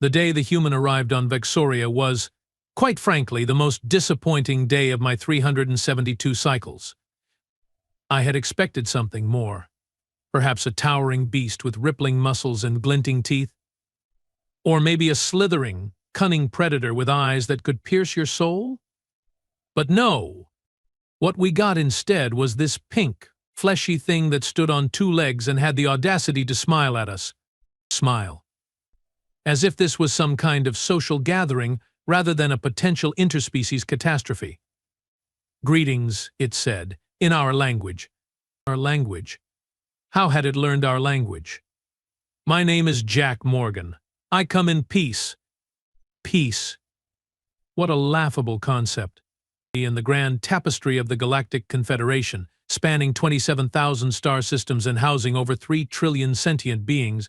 The day the human arrived on Vexoria was, quite frankly, the most disappointing day of my 372 cycles. I had expected something more. Perhaps a towering beast with rippling muscles and glinting teeth. Or maybe a slithering, cunning predator with eyes that could pierce your soul? But no! What we got instead was this pink, fleshy thing that stood on two legs and had the audacity to smile at us. Smile. As if this was some kind of social gathering rather than a potential interspecies catastrophe. Greetings, it said, in our language. Our language. How had it learned our language? My name is Jack Morgan. I come in peace. Peace. What a laughable concept. In the grand tapestry of the Galactic Confederation, spanning 27,000 star systems and housing over 3 trillion sentient beings,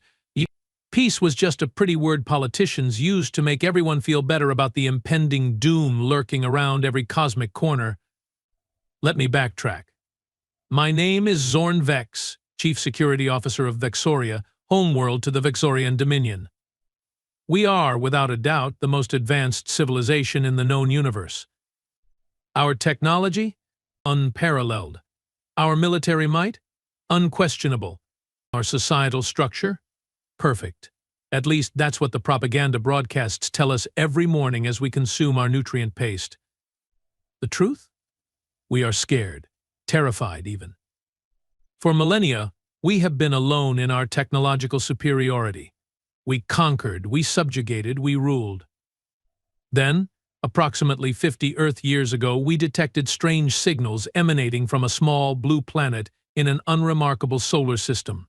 peace was just a pretty word politicians used to make everyone feel better about the impending doom lurking around every cosmic corner. Let me backtrack. My name is Zorn Vex, Chief Security Officer of Vexoria, Homeworld to the Vexorian Dominion. We are, without a doubt, the most advanced civilization in the known universe. Our technology? Unparalleled. Our military might? Unquestionable. Our societal structure? Perfect. At least that's what the propaganda broadcasts tell us every morning as we consume our nutrient paste. The truth? We are scared, terrified even. For millennia, we have been alone in our technological superiority. We conquered, we subjugated, we ruled. Then, approximately 50 Earth years ago, we detected strange signals emanating from a small blue planet in an unremarkable solar system.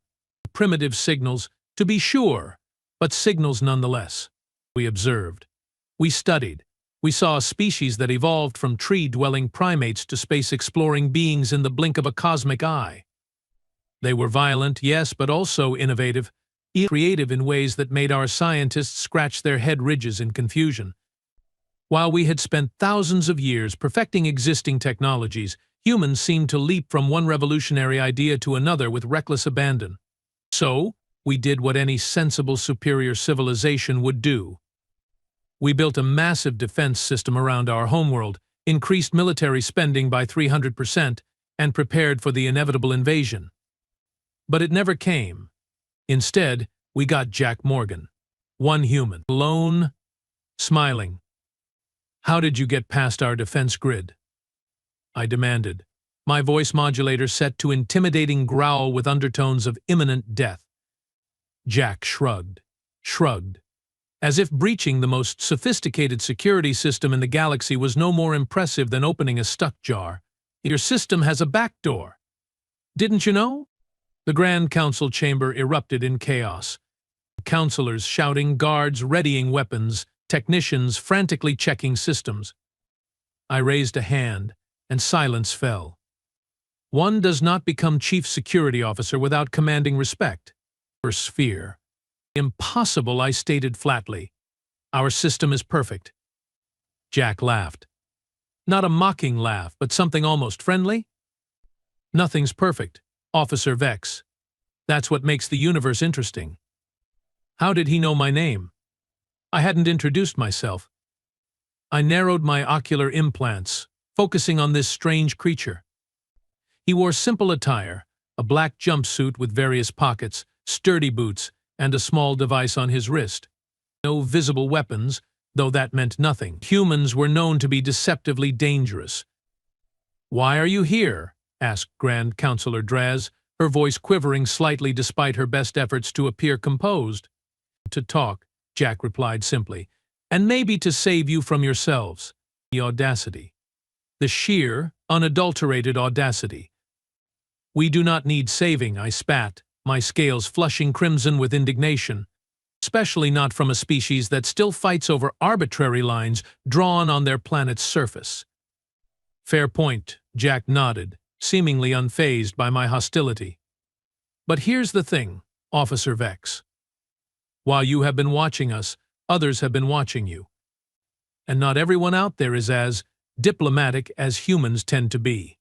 Primitive signals, to be sure, but signals nonetheless. We observed. We studied. We saw a species that evolved from tree-dwelling primates to space-exploring beings in the blink of a cosmic eye. They were violent, yes, but also innovative, creative in ways that made our scientists scratch their head ridges in confusion. While we had spent thousands of years perfecting existing technologies, humans seemed to leap from one revolutionary idea to another with reckless abandon. So, we did what any sensible superior civilization would do. We built a massive defense system around our homeworld, increased military spending by 300%, and prepared for the inevitable invasion. But it never came. Instead, we got Jack Morgan. One human. Alone. Smiling. How did you get past our defense grid? I demanded, my voice modulator set to intimidating growl with undertones of imminent death. Jack shrugged, as if breaching the most sophisticated security system in the galaxy was no more impressive than opening a stuck jar. Your system has a back door. Didn't you know? The Grand Council chamber erupted in chaos. Counselors shouting, guards readying weapons, technicians frantically checking systems. I raised a hand, and silence fell. One does not become Chief Security Officer without commanding respect. Or sphere. Impossible, I stated flatly. Our system is perfect. Jack laughed. Not a mocking laugh, but something almost friendly. Nothing's perfect, Officer Vex. That's what makes the universe interesting. How did he know my name? I hadn't introduced myself. I narrowed my ocular implants, focusing on this strange creature. He wore simple attire, a black jumpsuit with various pockets, sturdy boots, and a small device on his wrist. No visible weapons, though that meant nothing. Humans were known to be deceptively dangerous. "Why are you here?" asked Grand Counselor Draz, her voice quivering slightly despite her best efforts to appear composed. "To talk," Jack replied simply, "and maybe to save you from yourselves." The audacity. The sheer, unadulterated audacity. "We do not need saving," I spat, my scales flushing crimson with indignation. Especially not from a species that still fights over arbitrary lines drawn on their planet's surface. Fair point, Jack nodded, seemingly unfazed by my hostility. But here's the thing, Officer Vex. While you have been watching us, others have been watching you. And not everyone out there is as diplomatic as humans tend to be.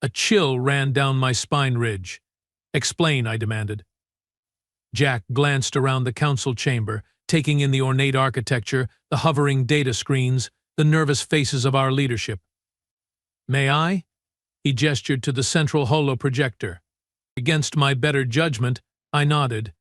A chill ran down my spine ridge. "Explain," I demanded. Jack glanced around the council chamber, taking in the ornate architecture, the hovering data screens, the nervous faces of our leadership. "May I?" He gestured to the central holoprojector. Against my better judgment, I nodded.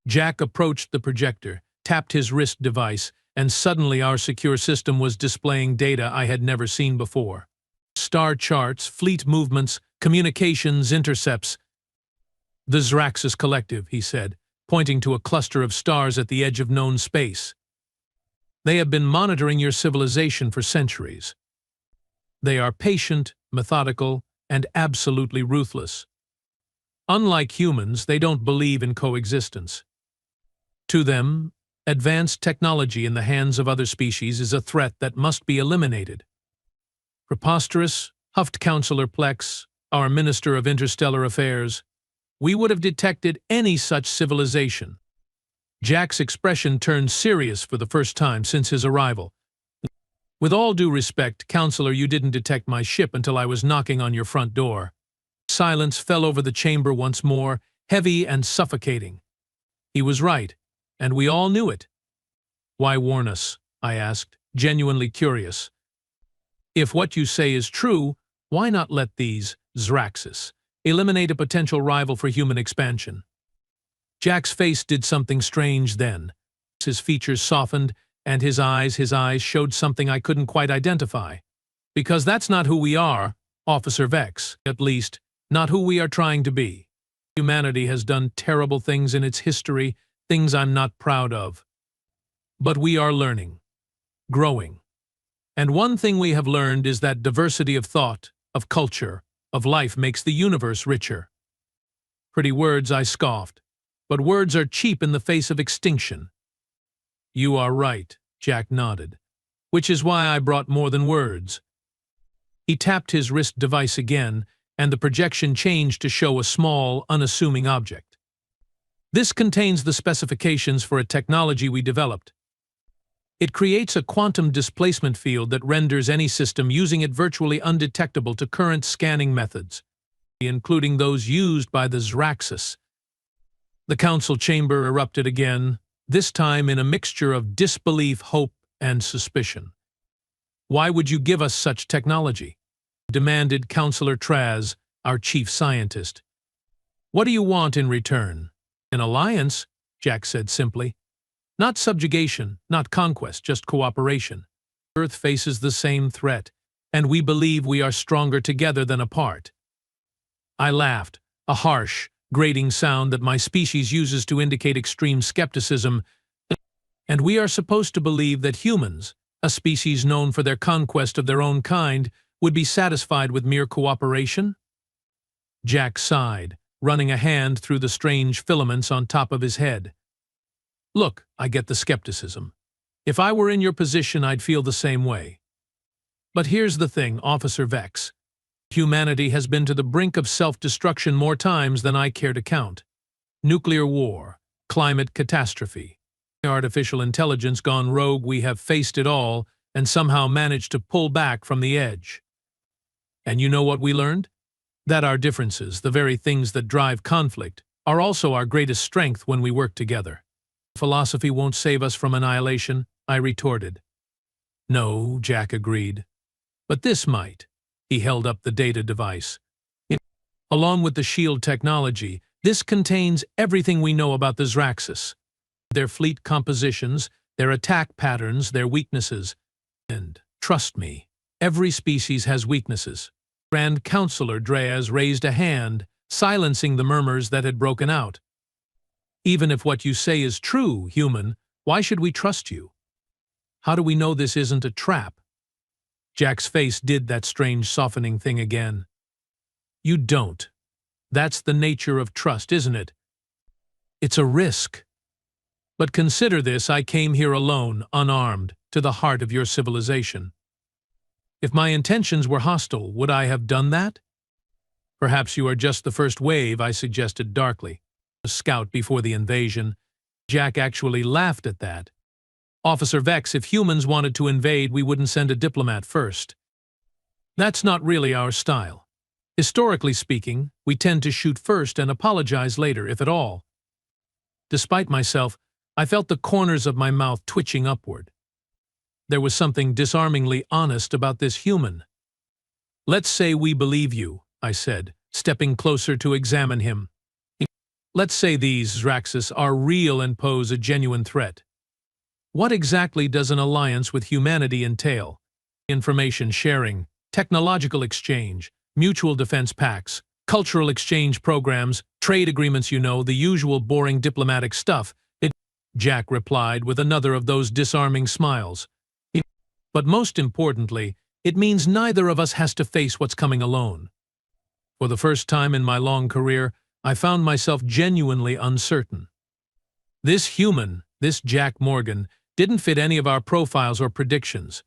Jack approached the projector, tapped his wrist device, and suddenly our secure system was displaying data I had never seen before. Star charts, fleet movements, communications, intercepts. "The Zraxis Collective," he said, pointing to a cluster of stars at the edge of known space. "They have been monitoring your civilization for centuries. They are patient, methodical, and absolutely ruthless. Unlike humans, they don't believe in coexistence. To them, advanced technology in the hands of other species is a threat that must be eliminated." "Preposterous," huffed Counselor Plex, our Minister of Interstellar Affairs. "We would have detected any such civilization." Jack's expression turned serious for the first time since his arrival. "With all due respect, Counselor, you didn't detect my ship until I was knocking on your front door." Silence fell over the chamber once more, heavy and suffocating. He was right, and we all knew it. "Why warn us?" I asked, genuinely curious. "If what you say is true, why not let these Zraxis eliminate a potential rival for human expansion?" Jack's face did something strange then. His features softened, and his eyes showed something I couldn't quite identify. "Because that's not who we are, Officer Vex, at least, not who we are trying to be. Humanity has done terrible things in its history, things I'm not proud of. But we are learning, growing. And one thing we have learned is that diversity of thought, of culture, of life makes the universe richer." "Pretty words," I scoffed. "But words are cheap in the face of extinction." "You are right," Jack nodded. "Which is why I brought more than words." He tapped his wrist device again, and the projection changed to show a small, unassuming object. "This contains the specifications for a technology we developed. It creates a quantum displacement field that renders any system using it virtually undetectable to current scanning methods, including those used by the Zraxis." The council chamber erupted again, this time in a mixture of disbelief, hope, and suspicion. "Why would you give us such technology?" demanded Counselor Traz, our chief scientist. "What do you want in return?" "An alliance," Jack said simply. "Not subjugation, not conquest, just cooperation. Earth faces the same threat, and we believe we are stronger together than apart." I laughed, a harsh, grating sound that my species uses to indicate extreme skepticism. "And we are supposed to believe that humans, a species known for their conquest of their own kind, would be satisfied with mere cooperation?" Jack sighed, running a hand through the strange filaments on top of his head. "Look, I get the skepticism. If I were in your position, I'd feel the same way. But here's the thing, Officer Vex. Humanity has been to the brink of self-destruction more times than I care to count. Nuclear war, climate catastrophe, artificial intelligence gone rogue, we have faced it all and somehow managed to pull back from the edge. And you know what we learned? That our differences, the very things that drive conflict, are also our greatest strength when we work together." "Philosophy won't save us from annihilation," I retorted. "No," Jack agreed. "But this might." He held up the data device. "Along with the shield technology, this contains everything we know about the Zraxis. Their fleet compositions, their attack patterns, their weaknesses. And, trust me, every species has weaknesses." Grand Counselor Dreaz raised a hand, silencing the murmurs that had broken out. "Even if what you say is true, human, why should we trust you? How do we know this isn't a trap?" Jack's face did that strange softening thing again. "You don't. That's the nature of trust, isn't it? It's a risk. But consider this, I came here alone, unarmed, to the heart of your civilization. If my intentions were hostile, would I have done that?" "Perhaps you are just the first wave," I suggested darkly. "A scout before the invasion." Jack actually laughed at that. "Officer Vex, if humans wanted to invade, we wouldn't send a diplomat first. That's not really our style. Historically speaking, we tend to shoot first and apologize later, if at all." Despite myself, I felt the corners of my mouth twitching upward. There was something disarmingly honest about this human. "Let's say we believe you," I said, stepping closer to examine him. "Let's say these Zraxis are real and pose a genuine threat. What exactly does an alliance with humanity entail? Information sharing, technological exchange, mutual defense pacts, cultural exchange programs, trade agreements, the usual boring diplomatic stuff," Jack replied with another of those disarming smiles. "But most importantly, it means neither of us has to face what's coming alone." For the first time in my long career, I found myself genuinely uncertain. This human, this Jack Morgan, didn't fit any of our profiles or predictions.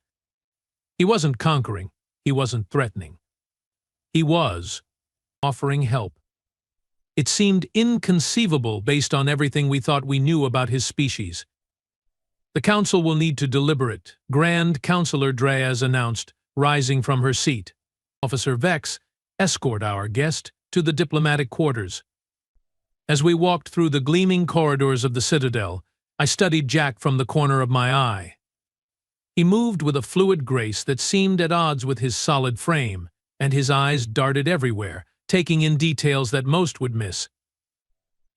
He wasn't conquering, he wasn't threatening. He was offering help. It seemed inconceivable based on everything we thought we knew about his species. "The Council will need to deliberate," Grand Counselor Dreaz announced, rising from her seat. "Officer Vex, escort our guest to the diplomatic quarters." As we walked through the gleaming corridors of the Citadel, I studied Jack from the corner of my eye. He moved with a fluid grace that seemed at odds with his solid frame, and his eyes darted everywhere, taking in details that most would miss.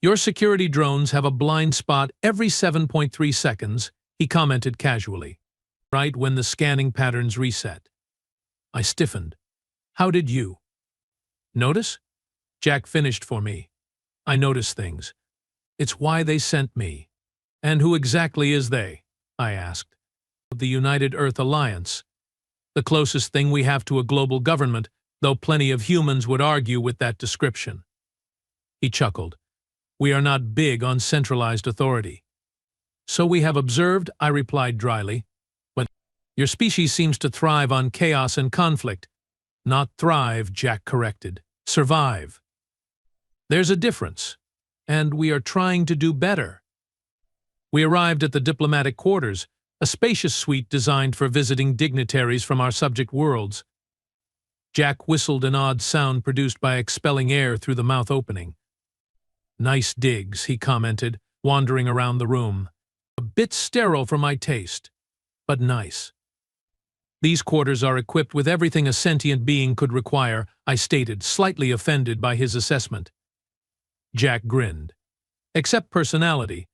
"Your security drones have a blind spot every 7.3 seconds, he commented casually, right when the scanning patterns reset. I stiffened. "How did you notice?" Jack finished for me. "I notice things. It's why they sent me." "And who exactly is they?" I asked. "The United Earth Alliance. The closest thing we have to a global government, though plenty of humans would argue with that description." He chuckled. "We are not big on centralized authority." "So we have observed," I replied dryly. "But your species seems to thrive on chaos and conflict." "Not thrive," Jack corrected. "Survive." "There's a difference, and we are trying to do better." We arrived at the diplomatic quarters, a spacious suite designed for visiting dignitaries from our subject worlds. Jack whistled an odd sound produced by expelling air through the mouth opening. "Nice digs," he commented, wandering around the room. "A bit sterile for my taste, but nice." "These quarters are equipped with everything a sentient being could require," I stated, slightly offended by his assessment. Jack grinned. "Except personality."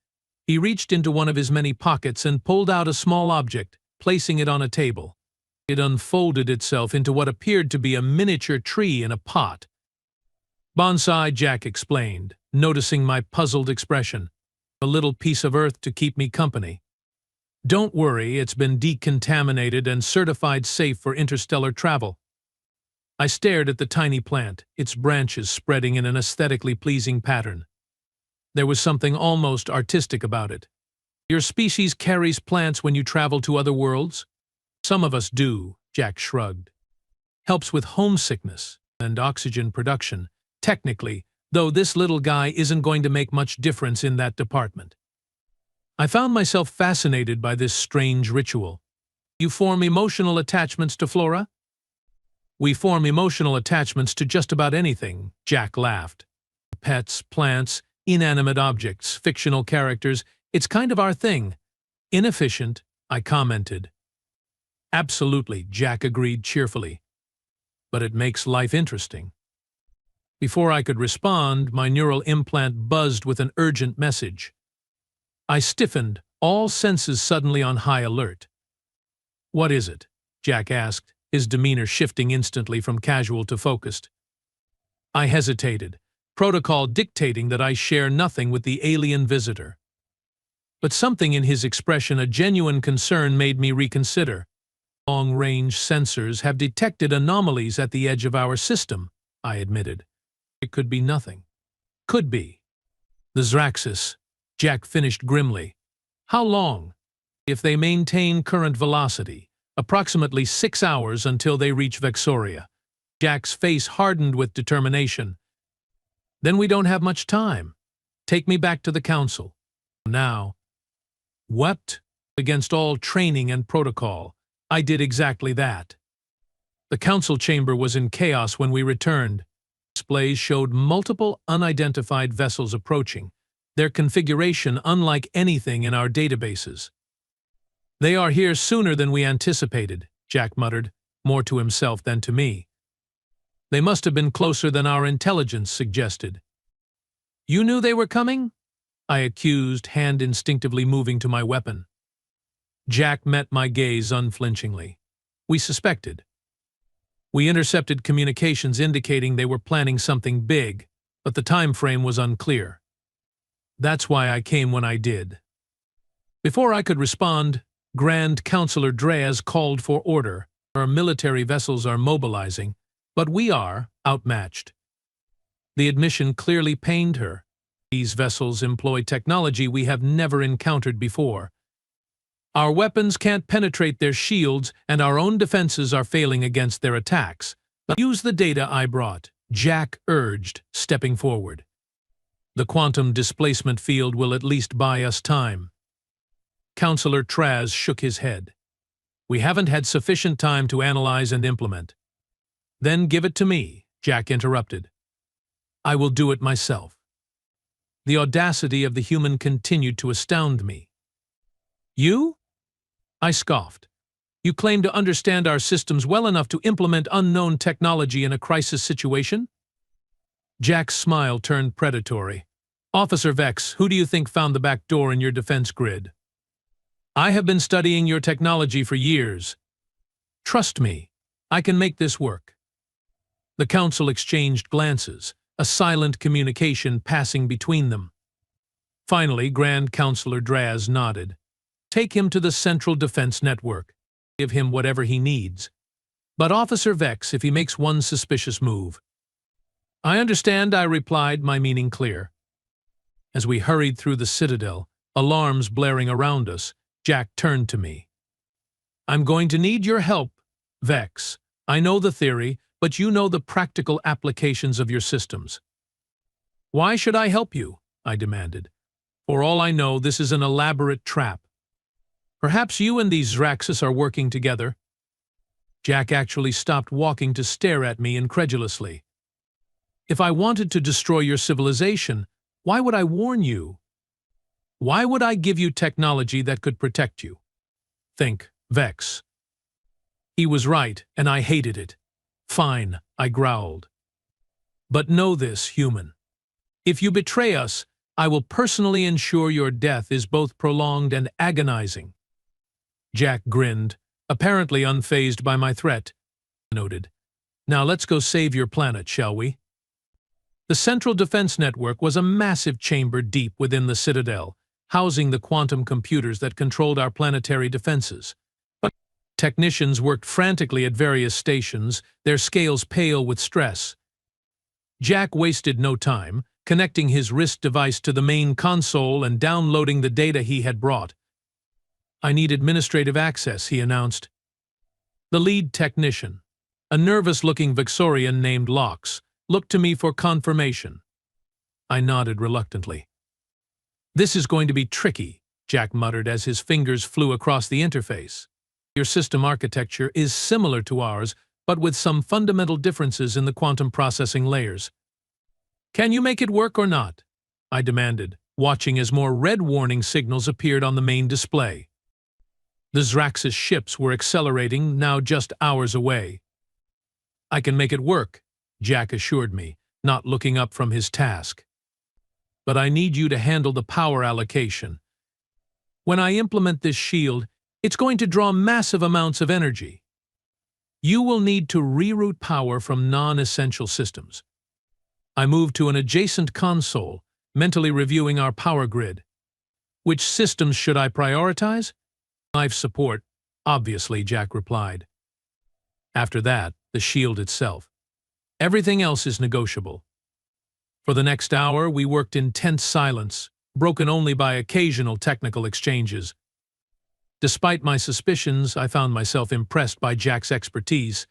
He reached into one of his many pockets and pulled out a small object, placing it on a table. It unfolded itself into what appeared to be a miniature tree in a pot. "Bonsai," Jack explained, noticing my puzzled expression. "A little piece of earth to keep me company." "Don't worry, it's been decontaminated and certified safe for interstellar travel." I stared at the tiny plant, its branches spreading in an aesthetically pleasing pattern. There was something almost artistic about it. "Your species carries plants when you travel to other worlds?" "Some of us do," Jack shrugged. "Helps with homesickness and oxygen production, technically, though this little guy isn't going to make much difference in that department." I found myself fascinated by this strange ritual. "You form emotional attachments to flora?" "We form emotional attachments to just about anything," Jack laughed. "Pets, plants, inanimate objects, fictional characters, it's kind of our thing." "Inefficient," I commented. "Absolutely," Jack agreed cheerfully. "But it makes life interesting." Before I could respond, my neural implant buzzed with an urgent message. I stiffened, all senses suddenly on high alert. "What is it?" Jack asked, his demeanor shifting instantly from casual to focused. I hesitated, protocol dictating that I share nothing with the alien visitor. But something in his expression, a genuine concern, made me reconsider. "Long-range sensors have detected anomalies at the edge of our system," I admitted. "It could be nothing." "Could be." "The Zraxis," Jack finished grimly. "How long?" "If they maintain current velocity, approximately 6 hours until they reach Vexoria." Jack's face hardened with determination. "Then we don't have much time. Take me back to the Council." Now. Wept against all training and protocol. I did exactly that. The Council chamber was in chaos when we returned. Displays showed multiple unidentified vessels approaching, their configuration unlike anything in our databases. "They are here sooner than we anticipated," Jack muttered, more to himself than to me. "They must have been closer than our intelligence suggested." "You knew they were coming?" I accused, hand instinctively moving to my weapon. Jack met my gaze unflinchingly. "We suspected. We intercepted communications indicating they were planning something big, but the time frame was unclear. That's why I came when I did." Before I could respond, Grand Counselor Dreas called for order. "Our military vessels are mobilizing, but we are outmatched." The admission clearly pained her. "These vessels employ technology we have never encountered before. Our weapons can't penetrate their shields, and our own defenses are failing against their attacks. But use the data I brought," Jack urged, stepping forward. "The quantum displacement field will at least buy us time." Counselor Traz shook his head. "We haven't had sufficient time to analyze and implement." "Then give it to me," Jack interrupted. "I will do it myself." The audacity of the human continued to astound me. "You?" I scoffed. "You claim to understand our systems well enough to implement unknown technology in a crisis situation?" Jack's smile turned predatory. "Officer Vex, who do you think found the back door in your defense grid? I have been studying your technology for years. Trust me, I can make this work." The council exchanged glances, a silent communication passing between them. Finally, Grand Counselor Draz nodded. "Take him to the Central Defense Network. Give him whatever he needs. But Officer Vex if he makes one suspicious move." "I understand," I replied, my meaning clear. As we hurried through the Citadel, alarms blaring around us, Jack turned to me. "I'm going to need your help, Vex. I know the theory, but you know the practical applications of your systems." "Why should I help you?" I demanded. "For all I know, this is an elaborate trap. Perhaps you and these Zraxus are working together." Jack actually stopped walking to stare at me incredulously. "If I wanted to destroy your civilization, why would I warn you? Why would I give you technology that could protect you? Think, Vex." He was right, and I hated it. "Fine," I growled. "But know this, human. If you betray us, I will personally ensure your death is both prolonged and agonizing." Jack grinned, apparently unfazed by my threat. Noted. "Now let's go save your planet, shall we?" The Central Defense Network was a massive chamber deep within the Citadel, housing the quantum computers that controlled our planetary defenses. But technicians worked frantically at various stations, their scales pale with stress. Jack wasted no time, connecting his wrist device to the main console and downloading the data he had brought. "I need administrative access," he announced. The lead technician, a nervous-looking Vexorian named Lox, looked to me for confirmation. I nodded reluctantly. "This is going to be tricky," Jack muttered as his fingers flew across the interface. "Your system architecture is similar to ours, but with some fundamental differences in the quantum processing layers. Can you make it work or not?" I demanded, watching as more red warning signals appeared on the main display. The Zraxus ships were accelerating, now just hours away. "I can make it work," Jack assured me, not looking up from his task. "But I need you to handle the power allocation. When I implement this shield, it's going to draw massive amounts of energy. You will need to reroute power from non-essential systems." I moved to an adjacent console, mentally reviewing our power grid. "Which systems should I prioritize?" "Life support, obviously," Jack replied. "After that, the shield itself. Everything else is negotiable." For the next hour, we worked in tense silence, broken only by occasional technical exchanges. Despite my suspicions, I found myself impressed by Jack's expertise.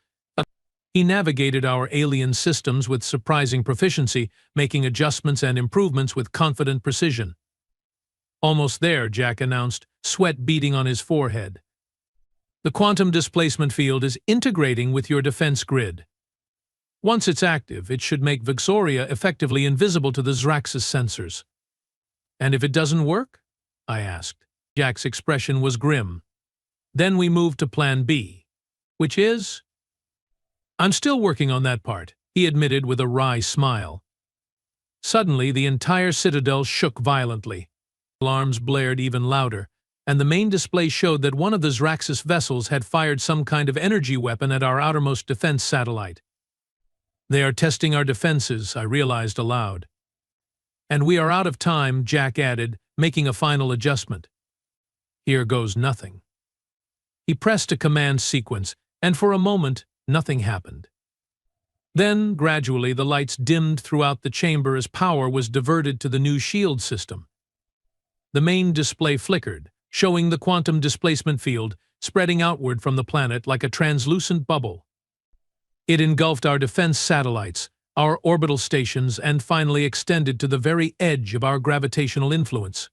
He navigated our alien systems with surprising proficiency, making adjustments and improvements with confident precision. "Almost there," Jack announced, sweat beading on his forehead. "The quantum displacement field is integrating with your defense grid. Once it's active, it should make Vexoria effectively invisible to the Zraxus sensors." "And if it doesn't work?" I asked. Jack's expression was grim. "Then we moved to Plan B, which is—" "I'm still working on that part," he admitted with a wry smile. Suddenly, the entire citadel shook violently. Alarms blared even louder, and the main display showed that one of the Zraxis vessels had fired some kind of energy weapon at our outermost defense satellite. "They are testing our defenses," I realized aloud. "And we are out of time," Jack added, making a final adjustment. "Here goes nothing." He pressed a command sequence, and for a moment, nothing happened. Then, gradually, the lights dimmed throughout the chamber as power was diverted to the new shield system. The main display flickered, showing the quantum displacement field spreading outward from the planet like a translucent bubble. It engulfed our defense satellites, our orbital stations, and finally extended to the very edge of our gravitational influence.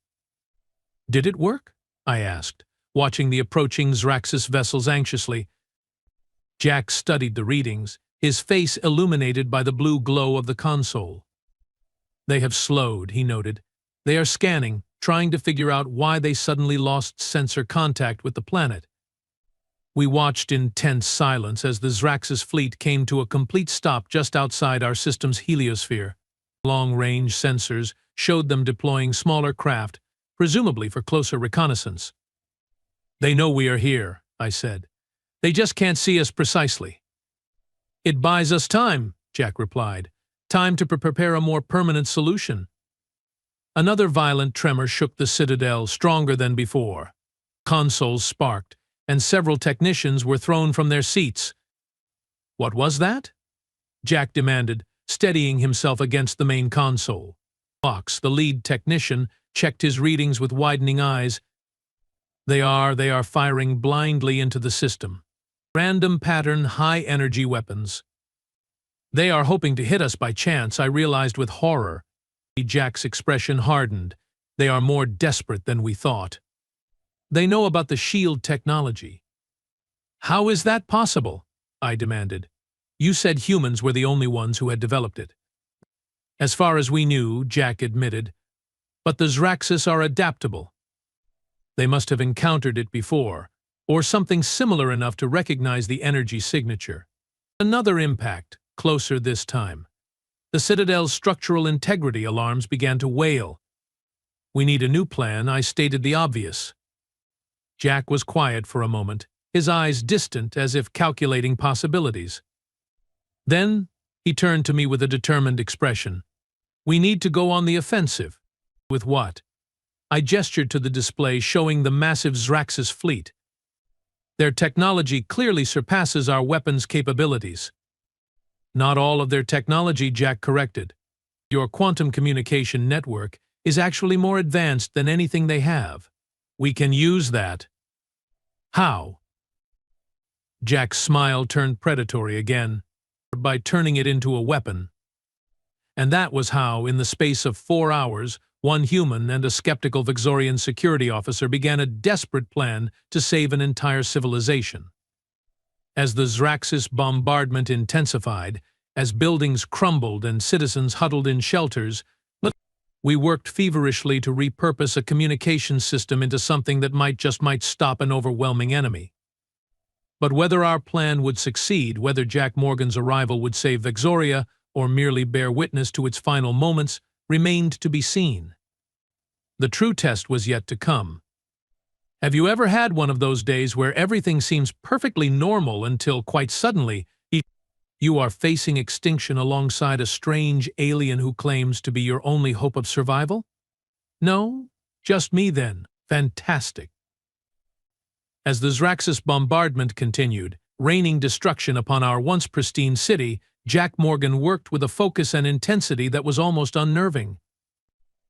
"Did it work?" I asked, watching the approaching Zraxis vessels anxiously. Jack studied the readings, his face illuminated by the blue glow of the console. "They have slowed," he noted. "They are scanning, trying to figure out why they suddenly lost sensor contact with the planet." We watched in tense silence as the Zraxis fleet came to a complete stop just outside our system's heliosphere. Long-range sensors showed them deploying smaller craft, presumably for closer reconnaissance. "They know we are here," I said. "They just can't see us precisely." "It buys us time," Jack replied. "Time to prepare a more permanent solution." Another violent tremor shook the citadel, stronger than before. Consoles sparked, and several technicians were thrown from their seats. "What was that?" Jack demanded, steadying himself against the main console. Fox, the lead technician, checked his readings with widening eyes. They are firing blindly into the system. Random pattern, high-energy weapons." "They are hoping to hit us by chance," I realized with horror. Jack's expression hardened. "They are more desperate than we thought." "They know about the shield technology." "How is that possible?" I demanded. "You said humans were the only ones who had developed it." "As far as we knew," Jack admitted. "But the Zraxis are adaptable. They must have encountered it before, or something similar enough to recognize the energy signature." Another impact, closer this time. The Citadel's structural integrity alarms began to wail. "We need a new plan," I stated the obvious. Jack was quiet for a moment, his eyes distant as if calculating possibilities. Then he turned to me with a determined expression. "We need to go on the offensive." "With what?" I gestured to the display showing the massive Zraxis fleet. "Their technology clearly surpasses our weapons' capabilities." "Not all of their technology," Jack corrected. "Your quantum communication network is actually more advanced than anything they have. We can use that." "How?" Jack's smile turned predatory again. "By turning it into a weapon." And that was how, in the space of 4 hours, one human and a skeptical Vexorian security officer began a desperate plan to save an entire civilization. As the Zraxis bombardment intensified, as buildings crumbled and citizens huddled in shelters, we worked feverishly to repurpose a communications system into something that might stop an overwhelming enemy. But whether our plan would succeed, whether Jack Morgan's arrival would save Vexoria or merely bear witness to its final moments, remained to be seen. The true test was yet to come. Have you ever had one of those days where everything seems perfectly normal until, quite suddenly, you are facing extinction alongside a strange alien who claims to be your only hope of survival? No? Just me then. Fantastic. As the Zraxis bombardment continued, raining destruction upon our once pristine city, Jack Morgan worked with a focus and intensity that was almost unnerving.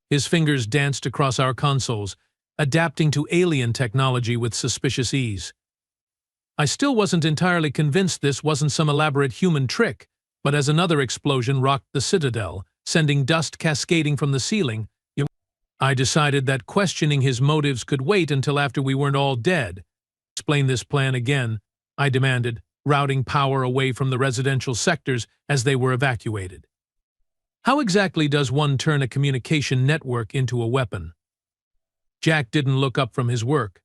His fingers danced across our consoles, adapting to alien technology with suspicious ease. I still wasn't entirely convinced this wasn't some elaborate human trick, but as another explosion rocked the citadel, sending dust cascading from the ceiling, I decided that questioning his motives could wait until after we weren't all dead. "Explain this plan again," I demanded, routing power away from the residential sectors as they were evacuated. How exactly does one turn a communication network into a weapon? Jack didn't look up from his work.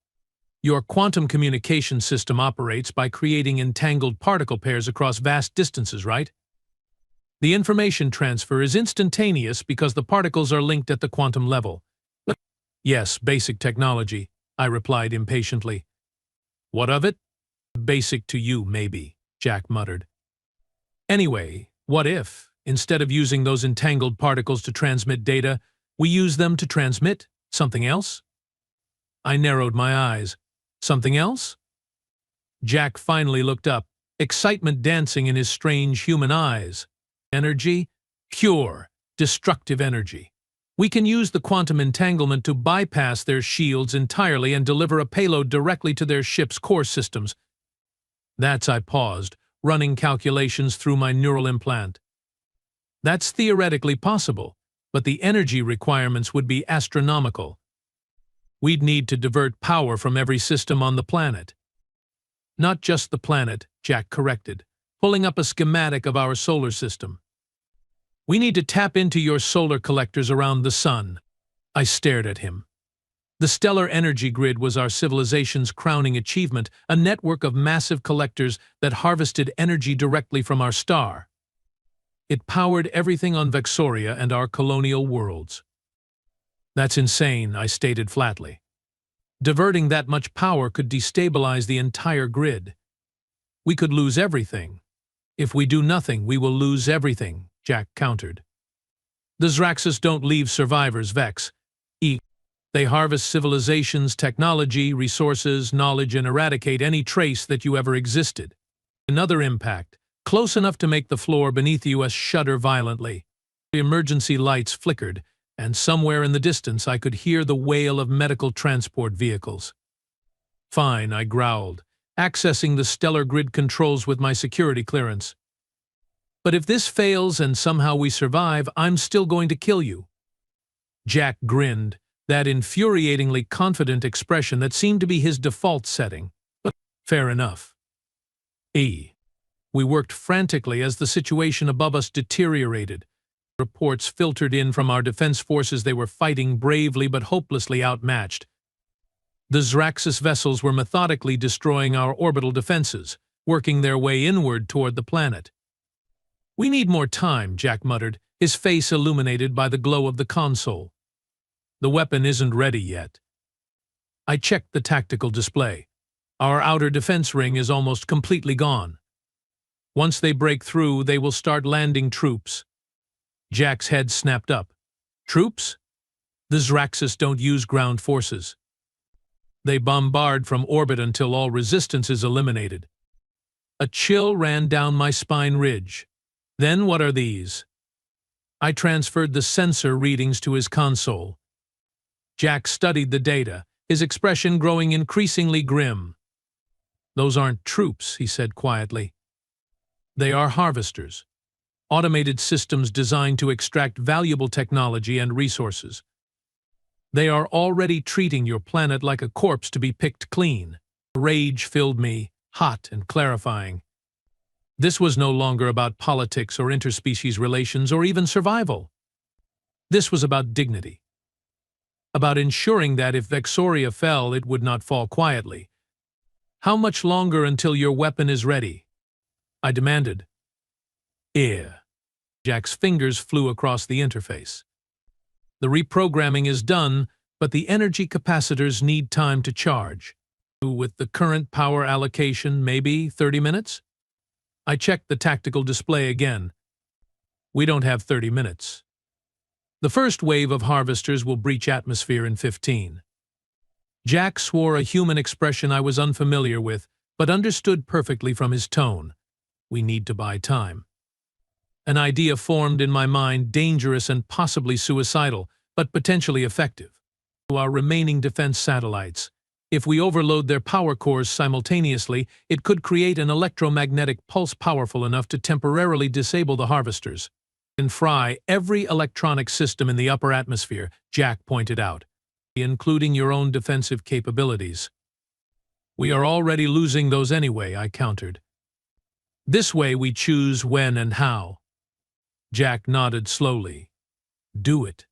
Your quantum communication system operates by creating entangled particle pairs across vast distances, right? The information transfer is instantaneous because the particles are linked at the quantum level. Yes, basic technology, I replied impatiently. What of it? Basic to you, maybe, Jack muttered. Anyway, what if, instead of using those entangled particles to transmit data, we use them to transmit something else? I narrowed my eyes. Something else? Jack finally looked up, excitement dancing in his strange human eyes. Energy? Pure, destructive energy. We can use the quantum entanglement to bypass their shields entirely and deliver a payload directly to their ship's core systems. I paused, running calculations through my neural implant. That's theoretically possible, but the energy requirements would be astronomical. We'd need to divert power from every system on the planet. Not just the planet, Jack corrected, pulling up a schematic of our solar system. We need to tap into your solar collectors around the sun. I stared at him. The stellar energy grid was our civilization's crowning achievement, a network of massive collectors that harvested energy directly from our star. It powered everything on Vexoria and our colonial worlds. That's insane, I stated flatly. Diverting that much power could destabilize the entire grid. We could lose everything. If we do nothing, we will lose everything, Jack countered. The Zraxus don't leave survivors, Vex. They harvest civilizations, technology, resources, knowledge, and eradicate any trace that you ever existed. Another impact, close enough to make the floor beneath you shudder violently. The emergency lights flickered, and somewhere in the distance I could hear the wail of medical transport vehicles. Fine, I growled, accessing the stellar grid controls with my security clearance. But if this fails and somehow we survive, I'm still going to kill you. Jack grinned, that infuriatingly confident expression that seemed to be his default setting. But fair enough. We worked frantically as the situation above us deteriorated. Reports filtered in from our defense forces they were fighting bravely but hopelessly outmatched. The Zraxus vessels were methodically destroying our orbital defenses, working their way inward toward the planet. We need more time, Jack muttered, his face illuminated by the glow of the console. The weapon isn't ready yet. I checked the tactical display. Our outer defense ring is almost completely gone. Once they break through, they will start landing troops. Jack's head snapped up. Troops? The Zraxus don't use ground forces. They bombard from orbit until all resistance is eliminated. A chill ran down my spine ridge. Then what are these? I transferred the sensor readings to his console. Jack studied the data, his expression growing increasingly grim. Those aren't troops, he said quietly. They are harvesters. Automated systems designed to extract valuable technology and resources. They are already treating your planet like a corpse to be picked clean. Rage filled me, hot and clarifying. This was no longer about politics or interspecies relations or even survival. This was about dignity. About ensuring that if Vexoria fell, it would not fall quietly. How much longer until your weapon is ready? I demanded. Jack's fingers flew across the interface. The reprogramming is done, but the energy capacitors need time to charge. With the current power allocation, maybe 30 minutes? I checked the tactical display again. We don't have 30 minutes. The first wave of harvesters will breach atmosphere in 15. Jack swore a human expression I was unfamiliar with, but understood perfectly from his tone. We need to buy time. An idea formed in my mind, dangerous and possibly suicidal, but potentially effective. To our remaining defense satellites. If we overload their power cores simultaneously, it could create an electromagnetic pulse powerful enough to temporarily disable the harvesters. And fry every electronic system in the upper atmosphere, Jack pointed out, including your own defensive capabilities. We are already losing those anyway, I countered. This way we choose when and how. Jack nodded slowly. Do it.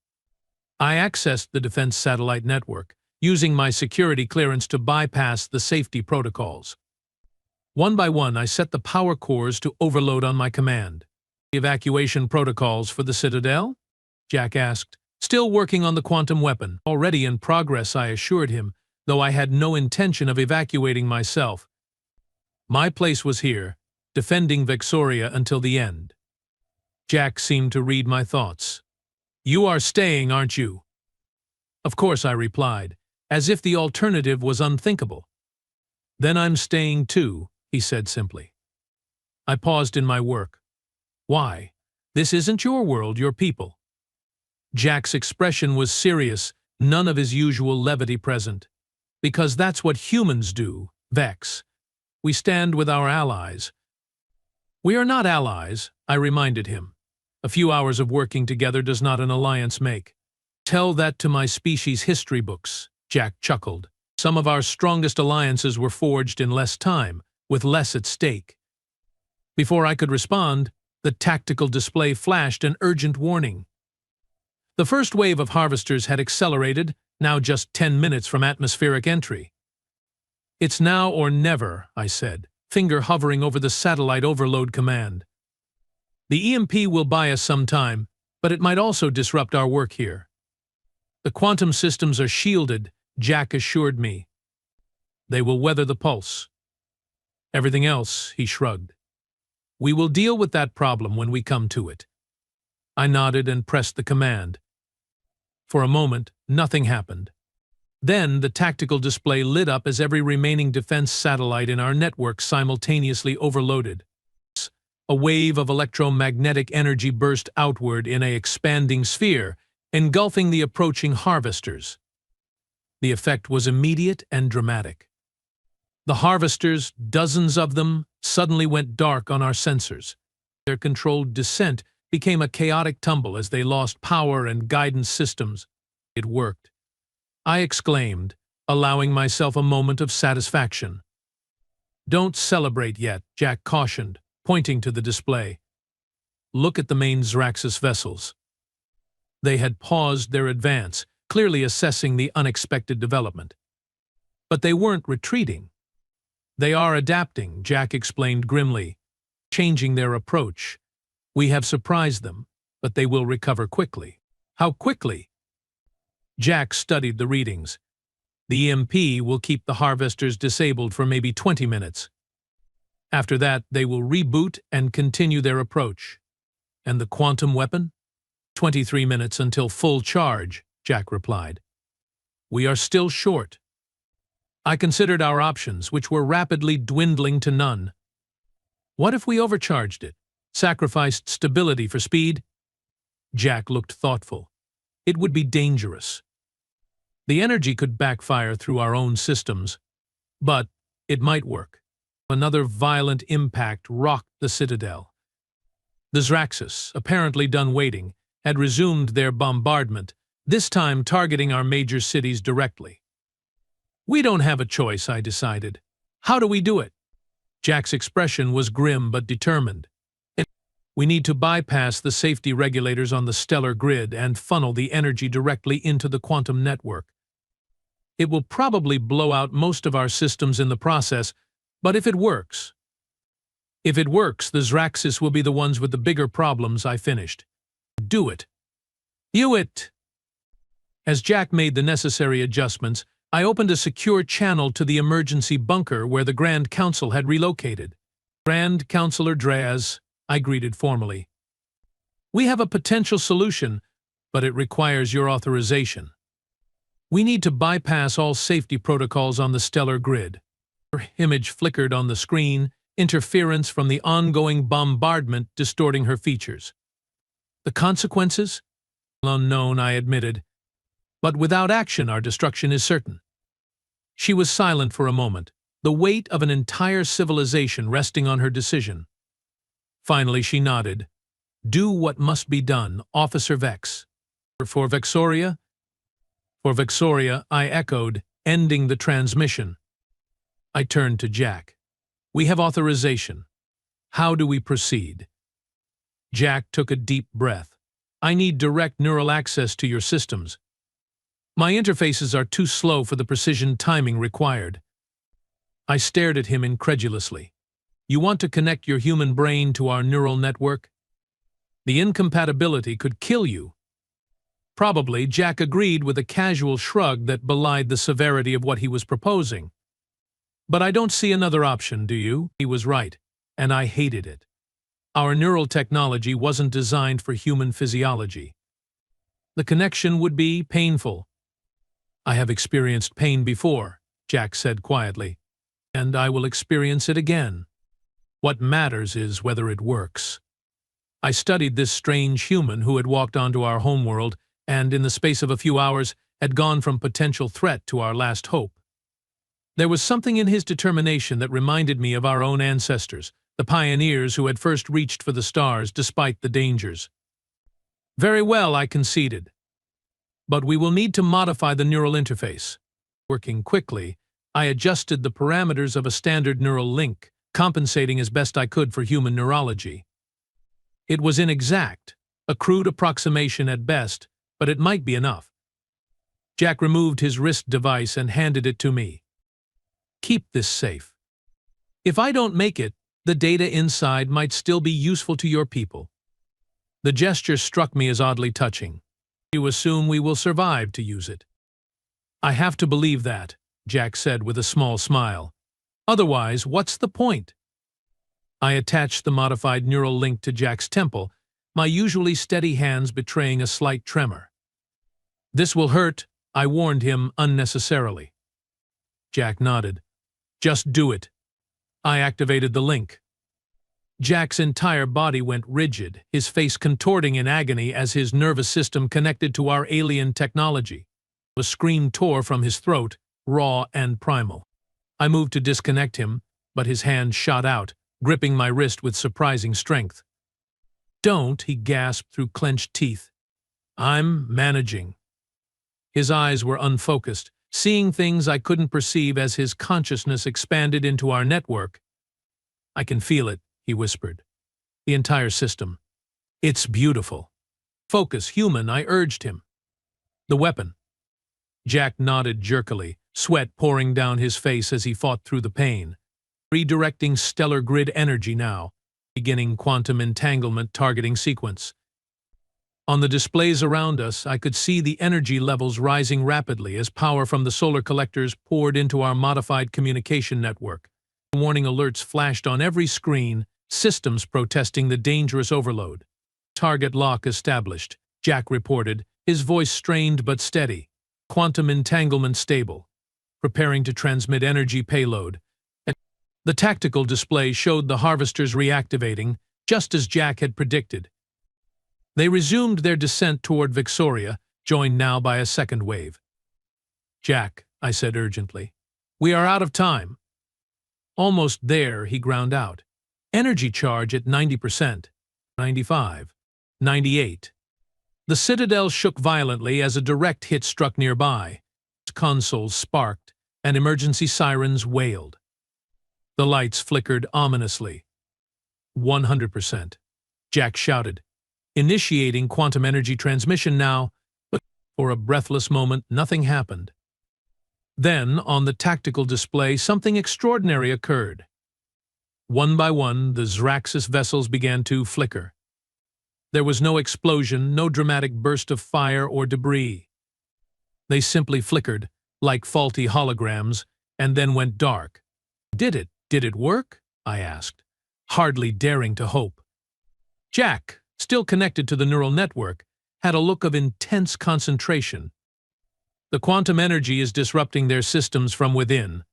I accessed the defense satellite network, using my security clearance to bypass the safety protocols. One by one, I set the power cores to overload on my command. Evacuation protocols for the Citadel? Jack asked. Still working on the quantum weapon. Already in progress, I assured him, though I had no intention of evacuating myself. My place was here, defending Vexoria until the end. Jack seemed to read my thoughts. You are staying, aren't you? Of course, I replied, as if the alternative was unthinkable. Then I'm staying too, he said simply. I paused in my work. Why? This isn't your world, your people. Jack's expression was serious, none of his usual levity present. Because that's what humans do, Vex. We stand with our allies. We are not allies, I reminded him. A few hours of working together does not an alliance make. Tell that to my species history books, Jack chuckled. Some of our strongest alliances were forged in less time, with less at stake. Before I could respond, the tactical display flashed an urgent warning. The first wave of harvesters had accelerated, now just 10 minutes from atmospheric entry. It's now or never, I said, finger hovering over the satellite overload command. The EMP will buy us some time, but it might also disrupt our work here. The quantum systems are shielded, Jack assured me. They will weather the pulse. Everything else, he shrugged. We will deal with that problem when we come to it. I nodded and pressed the command. For a moment, nothing happened. Then the tactical display lit up as every remaining defense satellite in our network simultaneously overloaded. A wave of electromagnetic energy burst outward in an expanding sphere, engulfing the approaching harvesters. The effect was immediate and dramatic. The harvesters, dozens of them, suddenly went dark on our sensors. Their controlled descent became a chaotic tumble as they lost power and guidance systems. It worked. I exclaimed, allowing myself a moment of satisfaction. Don't celebrate yet, Jack cautioned, pointing to the display. Look at the main Zraxis vessels. They had paused their advance, clearly assessing the unexpected development. But they weren't retreating. They are adapting, Jack explained grimly, changing their approach. We have surprised them, but they will recover quickly. How quickly? Jack studied the readings. The EMP will keep the harvesters disabled for maybe 20 minutes. After that, they will reboot and continue their approach. And the quantum weapon? 23 minutes until full charge, Jack replied. We are still short. I considered our options, which were rapidly dwindling to none. What if we overcharged it? Sacrificed stability for speed? Jack looked thoughtful. It would be dangerous. The energy could backfire through our own systems, but it might work. Another violent impact rocked the Citadel. The Zraxis, apparently done waiting, had resumed their bombardment, this time targeting our major cities directly. We don't have a choice, I decided. How do we do it? Jack's expression was grim but determined. We need to bypass the safety regulators on the stellar grid and funnel the energy directly into the quantum network. It will probably blow out most of our systems in the process, but if it works, the Zraxis will be the ones with the bigger problems, I finished. Do it. You it. As Jack made the necessary adjustments, I opened a secure channel to the emergency bunker where the Grand Council had relocated. Grand Councilor Dreaz, I greeted formally. We have a potential solution, but it requires your authorization. We need to bypass all safety protocols on the stellar grid. Her image flickered on the screen, interference from the ongoing bombardment distorting her features. The consequences? Unknown, I admitted. But without action, our destruction is certain. She was silent for a moment, the weight of an entire civilization resting on her decision. Finally, she nodded. Do what must be done, Officer Vex. For Vexoria? For Vexoria, I echoed, ending the transmission. I turned to Jack. We have authorization. How do we proceed? Jack took a deep breath. I need direct neural access to your systems. My interfaces are too slow for the precision timing required. I stared at him incredulously. You want to connect your human brain to our neural network? The incompatibility could kill you. Probably, Jack agreed with a casual shrug that belied the severity of what he was proposing. But I don't see another option, do you? He was right, and I hated it. Our neural technology wasn't designed for human physiology. The connection would be painful. I have experienced pain before, Jack said quietly, and I will experience it again. What matters is whether it works. I studied this strange human who had walked onto our homeworld and, in the space of a few hours, had gone from potential threat to our last hope. There was something in his determination that reminded me of our own ancestors, the pioneers who had first reached for the stars despite the dangers. Very well, I conceded. But we will need to modify the neural interface. Working quickly, I adjusted the parameters of a standard neural link, compensating as best I could for human neurology. It was inexact, a crude approximation at best, but it might be enough. Jack removed his wrist device and handed it to me. Keep this safe. If I don't make it, the data inside might still be useful to your people. The gesture struck me as oddly touching. You assume we will survive to use it. I have to believe that, Jack said with a small smile. Otherwise, what's the point? I attached the modified neural link to Jack's temple, my usually steady hands betraying a slight tremor. This will hurt, I warned him unnecessarily. Jack nodded. Just do it. I activated the link. Jack's entire body went rigid, his face contorting in agony as his nervous system connected to our alien technology. A scream tore from his throat, raw and primal. I moved to disconnect him, but his hand shot out, gripping my wrist with surprising strength. Don't, he gasped through clenched teeth. I'm managing. His eyes were unfocused, seeing things I couldn't perceive as his consciousness expanded into our network. I can feel it, he whispered. The entire system. It's beautiful. Focus, human, I urged him. The weapon. Jack nodded jerkily, sweat pouring down his face as he fought through the pain. Redirecting stellar grid energy now, beginning quantum entanglement targeting sequence. On the displays around us, I could see the energy levels rising rapidly as power from the solar collectors poured into our modified communication network. Warning alerts flashed on every screen, systems protesting the dangerous overload. Target lock established, Jack reported, his voice strained but steady. Quantum entanglement stable. Preparing to transmit energy payload. The tactical display showed the harvesters reactivating, just as Jack had predicted. They resumed their descent toward Vixoria, joined now by a second wave. Jack, I said urgently, we are out of time. Almost there, he ground out. Energy charge at 90%, 95, 98. The Citadel shook violently as a direct hit struck nearby. Consoles sparked, and emergency sirens wailed. The lights flickered ominously. 100%. Jack shouted, initiating quantum energy transmission now, but for a breathless moment, nothing happened. Then, on the tactical display, something extraordinary occurred. One by one, the Zraxis vessels began to flicker. There was no explosion, no dramatic burst of fire or debris. They simply flickered, like faulty holograms, and then went dark. Did it work? I asked, hardly daring to hope. Jack, still connected to the neural network, had a look of intense concentration. The quantum energy is disrupting their systems from within.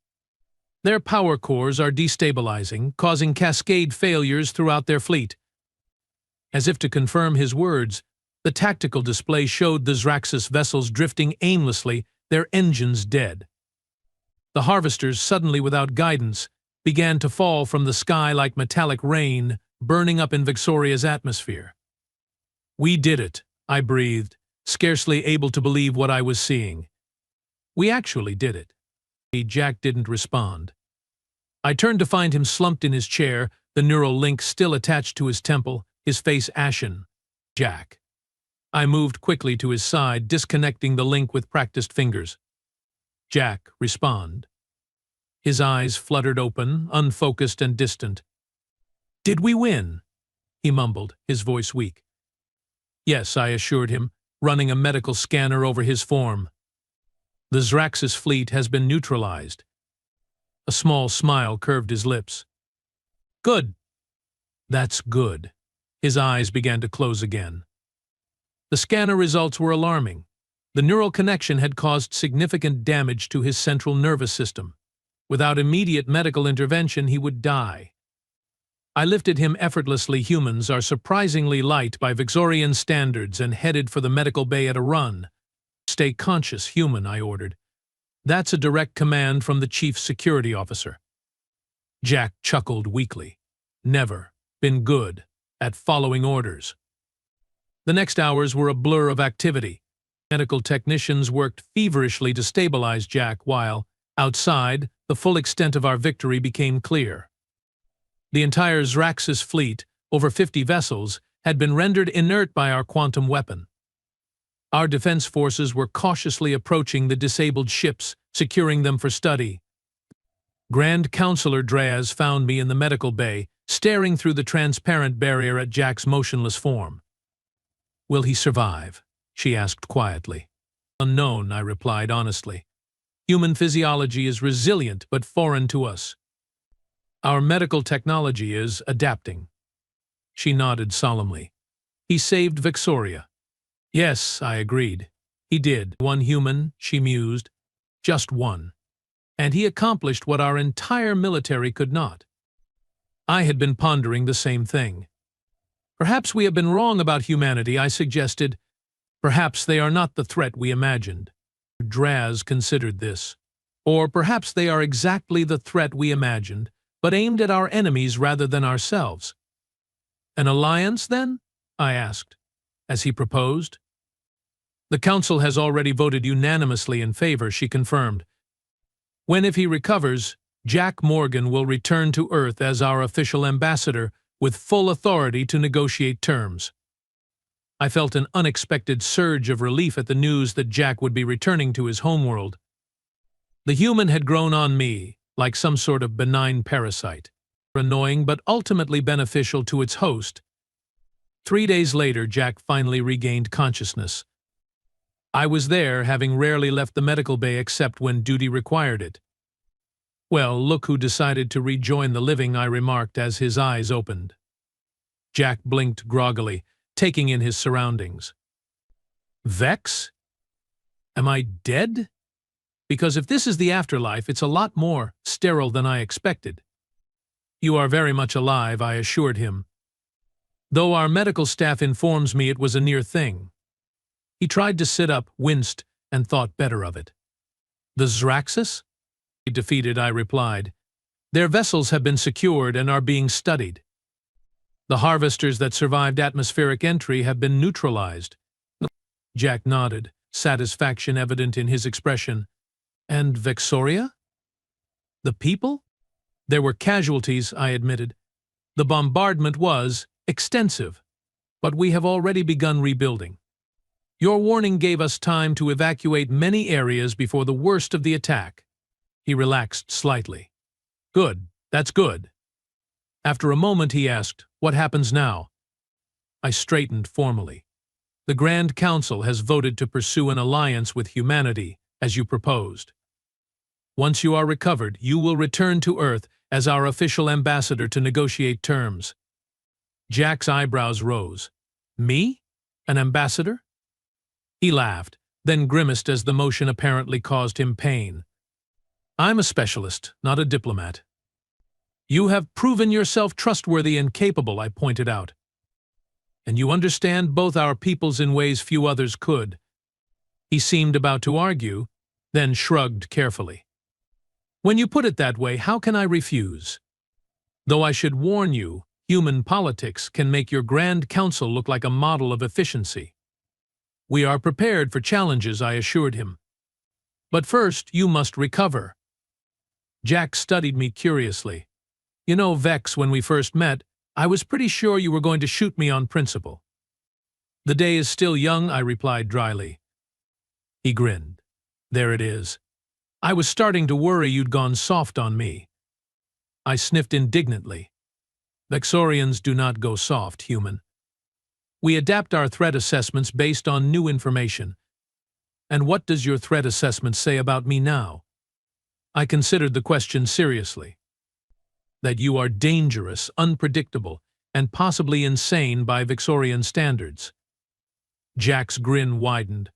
Their power cores are destabilizing, causing cascade failures throughout their fleet. As if to confirm his words, the tactical display showed the Zraxis vessels drifting aimlessly, their engines dead. The harvesters, suddenly without guidance, began to fall from the sky like metallic rain, burning up in Vixoria's atmosphere. We did it, I breathed, scarcely able to believe what I was seeing. We actually did it. Jack didn't respond. I turned to find him slumped in his chair, the neural link still attached to his temple, his face ashen. Jack. I moved quickly to his side, disconnecting the link with practiced fingers. Jack, respond. His eyes fluttered open, unfocused and distant. Did we win? He mumbled, his voice weak. Yes, I assured him, running a medical scanner over his form. The Zraxis fleet has been neutralized. A small smile curved his lips. Good. That's good. His eyes began to close again. The scanner results were alarming. The neural connection had caused significant damage to his central nervous system. Without immediate medical intervention, he would die. I lifted him effortlessly. Humans are surprisingly light by Vexorian standards and headed for the medical bay at a run. Stay conscious, human, I ordered. That's a direct command from the chief security officer. Jack chuckled weakly. Never been good at following orders. The next hours were a blur of activity. Medical technicians worked feverishly to stabilize Jack while, outside, the full extent of our victory became clear. The entire Zraxis fleet, over 50 vessels, had been rendered inert by our quantum weapon. Our defense forces were cautiously approaching the disabled ships, securing them for study. Grand Counselor Dreaz found me in the medical bay, staring through the transparent barrier at Jack's motionless form. Will he survive? She asked quietly. Unknown, I replied honestly. Human physiology is resilient but foreign to us. Our medical technology is adapting. She nodded solemnly. He saved Vexoria. Yes, I agreed. He did. One human, she mused. Just one. And he accomplished what our entire military could not. I had been pondering the same thing. Perhaps we have been wrong about humanity, I suggested. Perhaps they are not the threat we imagined. Dreaz considered this. Or perhaps they are exactly the threat we imagined, but aimed at our enemies rather than ourselves. An alliance, then? I asked, as he proposed. The Council has already voted unanimously in favor, she confirmed. When, if he recovers, Jack Morgan will return to Earth as our official ambassador with full authority to negotiate terms. I felt an unexpected surge of relief at the news that Jack would be returning to his homeworld. The human had grown on me, like some sort of benign parasite, annoying but ultimately beneficial to its host. 3 days later, Jack finally regained consciousness. I was there, having rarely left the medical bay except when duty required it. Well, look who decided to rejoin the living, I remarked as his eyes opened. Jack blinked groggily, taking in his surroundings. Vex? Am I dead? Because if this is the afterlife, it's a lot more sterile than I expected. You are very much alive, I assured him. Though our medical staff informs me it was a near thing. He tried to sit up, winced, and thought better of it. The Zraxis? Defeated, I replied. Their vessels have been secured and are being studied. The harvesters that survived atmospheric entry have been neutralized. Jack nodded, satisfaction evident in his expression. And Vexoria? The people? There were casualties, I admitted. The bombardment was extensive, but we have already begun rebuilding. Your warning gave us time to evacuate many areas before the worst of the attack. He relaxed slightly. Good, that's good. After a moment he asked, what happens now? I straightened formally. The Grand Council has voted to pursue an alliance with humanity, as you proposed. Once you are recovered, you will return to Earth as our official ambassador to negotiate terms. Jack's eyebrows rose. Me? An ambassador? He laughed, then grimaced as the motion apparently caused him pain. I'm a specialist, not a diplomat. You have proven yourself trustworthy and capable, I pointed out. And you understand both our peoples in ways few others could. He seemed about to argue, then shrugged carefully. When you put it that way, how can I refuse? Though I should warn you, human politics can make your Grand Council look like a model of efficiency. We are prepared for challenges, I assured him. But first, you must recover. Jack studied me curiously. You know, Vex, when we first met, I was pretty sure you were going to shoot me on principle. The day is still young, I replied dryly. He grinned. There it is. I was starting to worry you'd gone soft on me. I sniffed indignantly. Vexorians do not go soft, human. We adapt our threat assessments based on new information. And what does your threat assessment say about me now? I considered the question seriously. That you are dangerous, unpredictable, and possibly insane by Vexorian standards. Jack's grin widened.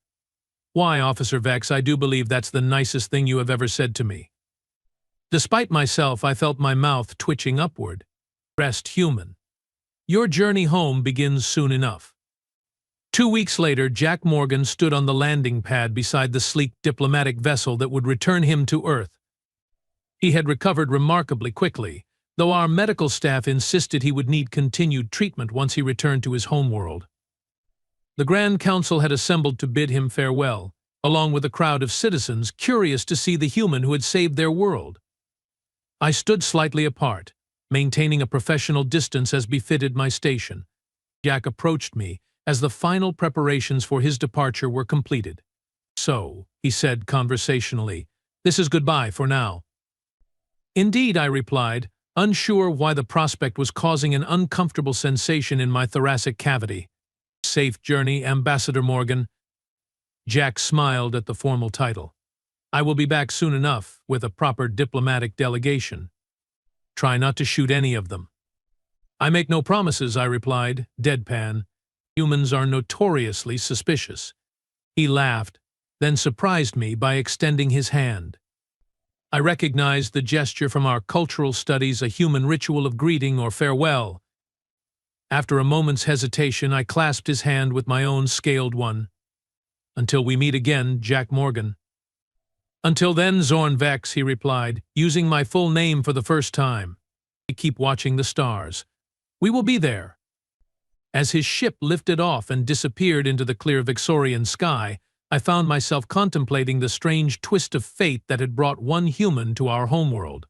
Why, Officer Vex, I do believe that's the nicest thing you have ever said to me. Despite myself, I felt my mouth twitching upward. Rest human. Your journey home begins soon enough. 2 weeks later, Jack Morgan stood on the landing pad beside the sleek diplomatic vessel that would return him to Earth. He had recovered remarkably quickly, though our medical staff insisted he would need continued treatment once he returned to his homeworld. The Grand Council had assembled to bid him farewell, along with a crowd of citizens curious to see the human who had saved their world. I stood slightly apart, maintaining a professional distance as befitted my station. Jack approached me as the final preparations for his departure were completed. So, he said conversationally, this is goodbye for now. Indeed, I replied, unsure why the prospect was causing an uncomfortable sensation in my thoracic cavity. Safe journey, Ambassador Morgan. Jack smiled at the formal title. I will be back soon enough with a proper diplomatic delegation. Try not to shoot any of them. I make no promises, I replied, deadpan. Humans are notoriously suspicious. He laughed, then surprised me by extending his hand. I recognized the gesture from our cultural studies, a human ritual of greeting or farewell. After a moment's hesitation, I clasped his hand with my own scaled one. Until we meet again, Jack Morgan. Until then, Zorn Vex, he replied, using my full name for the first time. Keep watching the stars. We will be there. As his ship lifted off and disappeared into the clear Vexorian sky, I found myself contemplating the strange twist of fate that had brought one human to our homeworld.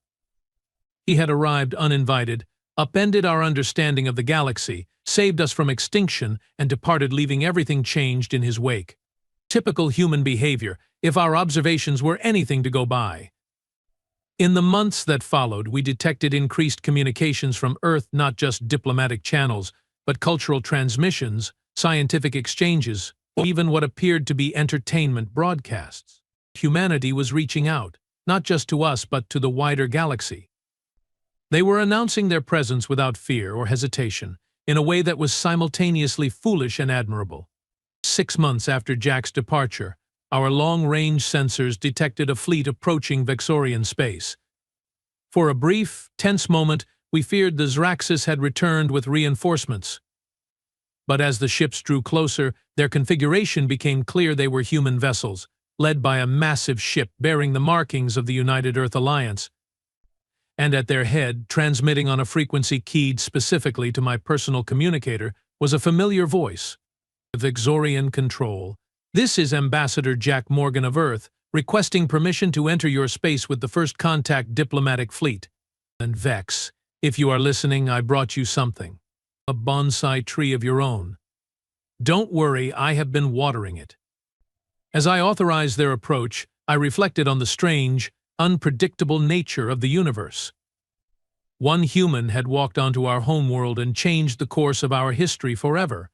He had arrived uninvited, upended our understanding of the galaxy, saved us from extinction, and departed leaving everything changed in his wake. Typical human behavior, if our observations were anything to go by. In the months that followed, we detected increased communications from Earth, not just diplomatic channels, but cultural transmissions, scientific exchanges, or even what appeared to be entertainment broadcasts. Humanity was reaching out, not just to us but to the wider galaxy. They were announcing their presence without fear or hesitation, in a way that was simultaneously foolish and admirable. 6 months after Jack's departure, our long-range sensors detected a fleet approaching Vexorian space. For a brief, tense moment, we feared the Zraxis had returned with reinforcements. But as the ships drew closer, their configuration became clear. They were human vessels, led by a massive ship bearing the markings of the United Earth Alliance. And at their head, transmitting on a frequency keyed specifically to my personal communicator, was a familiar voice. Vexorian Control. This is Ambassador Jack Morgan of Earth, requesting permission to enter your space with the First Contact Diplomatic Fleet. And Vex, if you are listening, I brought you something. A bonsai tree of your own. Don't worry, I have been watering it. As I authorized their approach, I reflected on the strange, unpredictable nature of the universe. One human had walked onto our homeworld and changed the course of our history forever,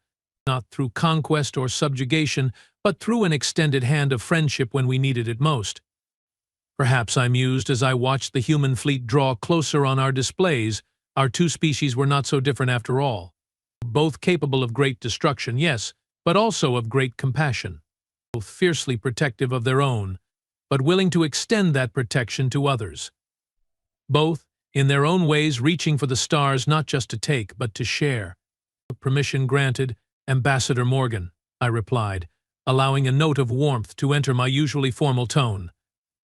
not through conquest or subjugation, but through an extended hand of friendship when we needed it most. Perhaps I mused as I watched the human fleet draw closer on our displays. Our two species were not so different after all. Both capable of great destruction, yes, but also of great compassion. Both fiercely protective of their own, but willing to extend that protection to others. Both, in their own ways, reaching for the stars not just to take, but to share. Permission granted, Ambassador Morgan, I replied, allowing a note of warmth to enter my usually formal tone.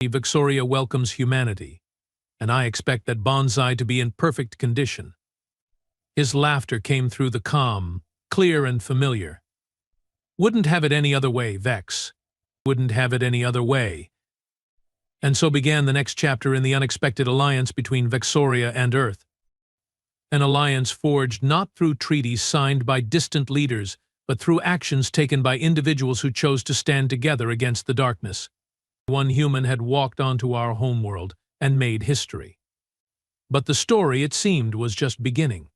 Vexoria welcomes humanity, and I expect that bonsai to be in perfect condition. His laughter came through the calm, clear and familiar. Wouldn't have it any other way, Vex. Wouldn't have it any other way. And so began the next chapter in the unexpected alliance between Vexoria and Earth. An alliance forged not through treaties signed by distant leaders, but through actions taken by individuals who chose to stand together against the darkness. One human had walked onto our homeworld and made history. But the story, it seemed, was just beginning.